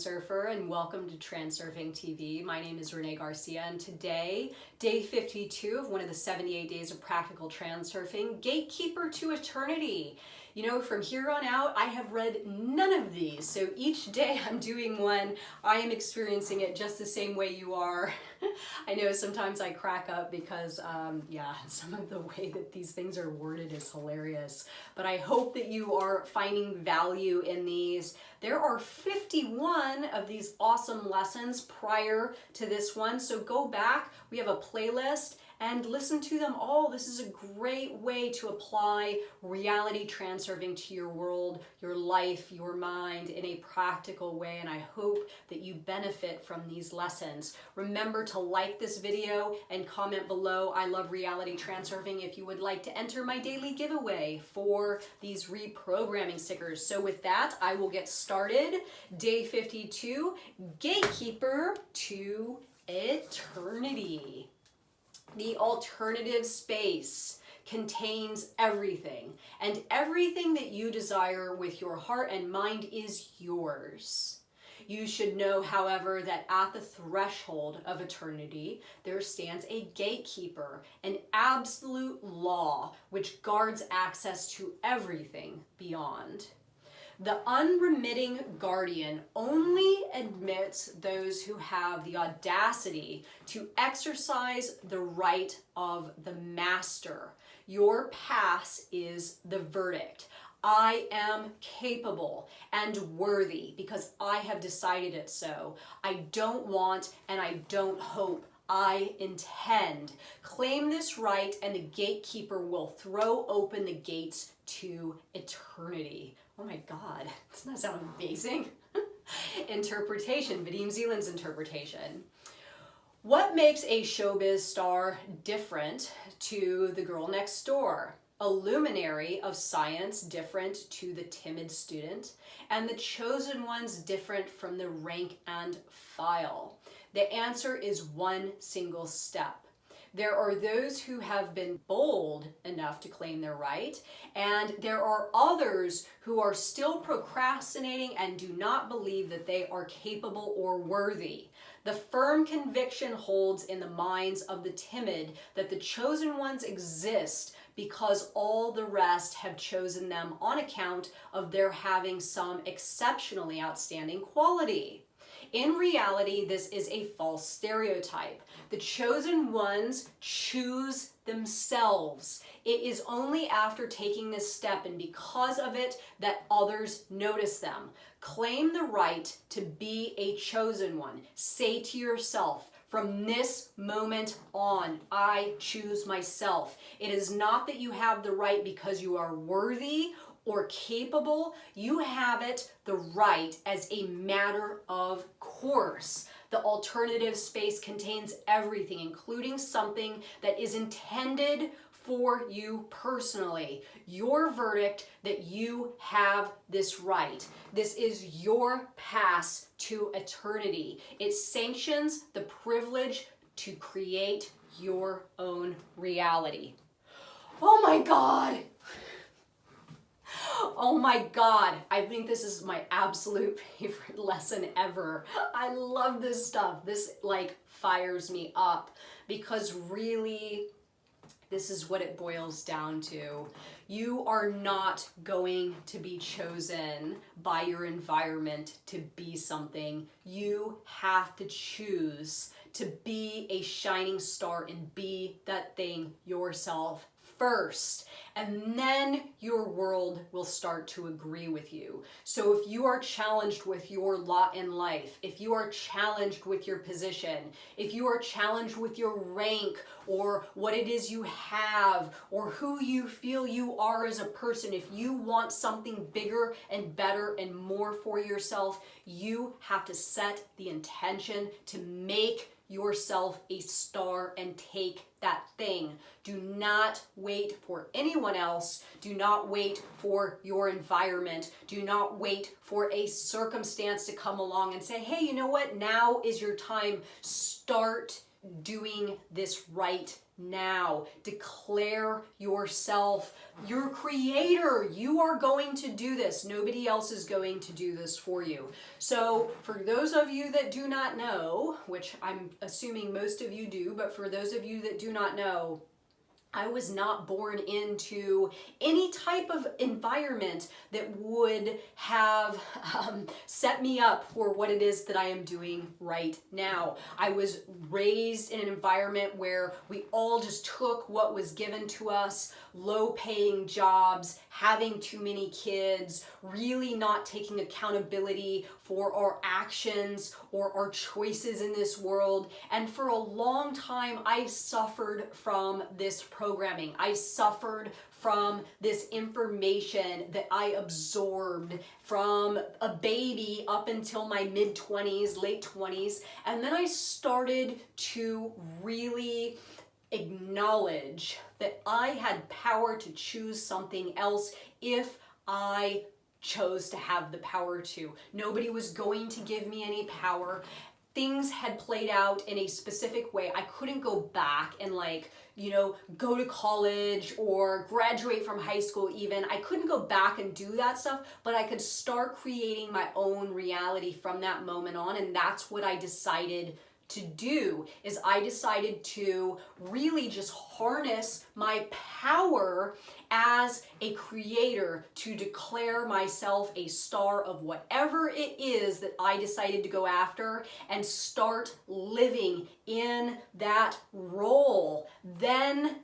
Transurfer, and welcome to TransurfingTV. My name is Renee Garcia, and today, day 52 of one of the 78 days of practical transurfing, Gatekeeper to Eternity. You know, from here on out, I have read none of these, so each day I'm doing one, I am experiencing it just the same way you are. I know sometimes I crack up because, some of the way that these things are worded is hilarious, but I hope that you are finding value in these. There are 51 of these awesome lessons prior to this one, so go back, we have a playlist, and listen to them all. This is a great way to apply reality transurfing to your world, your life, your mind in a practical way, and I hope that you benefit from these lessons. Remember to like this video and comment below, I love reality transurfing, if you would like to enter my daily giveaway for these reprogramming stickers. So with that, I will get started. Day 52, Gatekeeper to Eternity. The alternative space contains everything, and everything that you desire with your heart and mind is yours. You should know, however, that at the threshold of eternity, there stands a gatekeeper, an absolute law which guards access to everything beyond. The unremitting guardian only admits those who have the audacity to exercise the right of the master. Your pass is the verdict. I am capable and worthy because I have decided it so. I don't want and I don't hope. I intend. Claim this right and the gatekeeper will throw open the gates to eternity. Oh my God, doesn't that sound amazing? Interpretation, Vadim Zeland's interpretation. What makes a showbiz star different to the girl next door? A luminary of science different to the timid student, and the chosen ones different from the rank and file? The answer is one single step. There are those who have been bold enough to claim their right, and there are others who are still procrastinating and do not believe that they are capable or worthy. The firm conviction holds in the minds of the timid that the chosen ones exist because all the rest have chosen them on account of their having some exceptionally outstanding quality. In reality, this is a false stereotype. The chosen ones choose themselves. It is only after taking this step and because of it that others notice them. Claim the right to be a chosen one. Say to yourself, from this moment on, I choose myself. It is not that you have the right because you are worthy or capable. You have it the right as a matter of course. The alternative space contains everything, including something that is intended for you personally. Your verdict that you have this right. This is your pass to eternity. It sanctions the privilege to create your own reality. Oh my God! Oh my God, I think this is my absolute favorite lesson ever. I love this stuff. This fires me up because really this is what it boils down to. You are not going to be chosen by your environment to be something. You have to choose to be a shining star and be that thing yourself first, and then your world will start to agree with you. So if you are challenged with your lot in life, if you are challenged with your position, if you are challenged with your rank or what it is you have or who you feel you are as a person, if you want something bigger and better and more for yourself, you have to set the intention to make yourself a star and take that thing. Do not wait for anyone else. Do not wait for your environment. Do not wait for a circumstance to come along and say, hey, you know what? Now is your time. Start doing this right now. Declare yourself your creator. You are going to do this. Nobody else is going to do this for you. So for those of you that do not know, which I'm assuming most of you do, but for those of you that do not know, I was not born into any type of environment that would have set me up for what it is that I am doing right now. I was raised in an environment where we all just took what was given to us, low-paying jobs, having too many kids, really not taking accountability for our actions or our choices in this world. And for a long time, I suffered from this programming. I suffered from this information that I absorbed from a baby up until my mid-20s, late 20s. And then I started to really acknowledge that I had power to choose something else if I chose to have the power to. Nobody was going to give me any power. Things had played out in a specific way. I couldn't go back and go to college or graduate from high school even. I couldn't go back and do that stuff, but I could start creating my own reality from that moment on. And that's what I decided to do, is I decided to really just harness my power as a creator to declare myself a star of whatever it is that I decided to go after and start living in that role. Then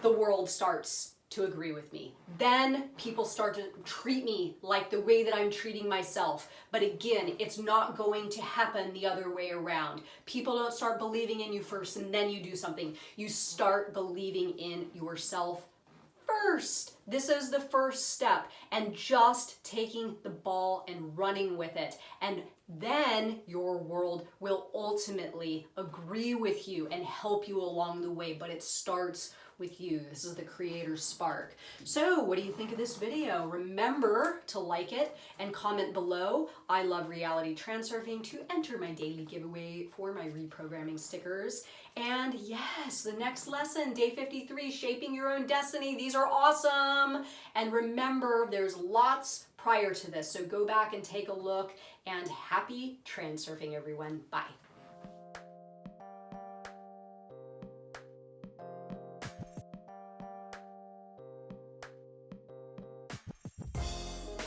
the world starts to agree with me. Then people start to treat me like the way that I'm treating myself. But again, it's not going to happen the other way around. People don't start believing in you first and then you do something. You start believing in yourself first. This is the first step, and just taking the ball and running with it. And then your world will ultimately agree with you and help you along the way, but it starts with you. This is the creator spark. So what do you think of this video? Remember to like it and comment below. I love Reality Transurfing to enter my daily giveaway for my reprogramming stickers. And yes, the next lesson, day 53, shaping your own destiny. These are awesome. And remember, there's lots prior to this, so go back and take a look, and happy transurfing, everyone. Bye.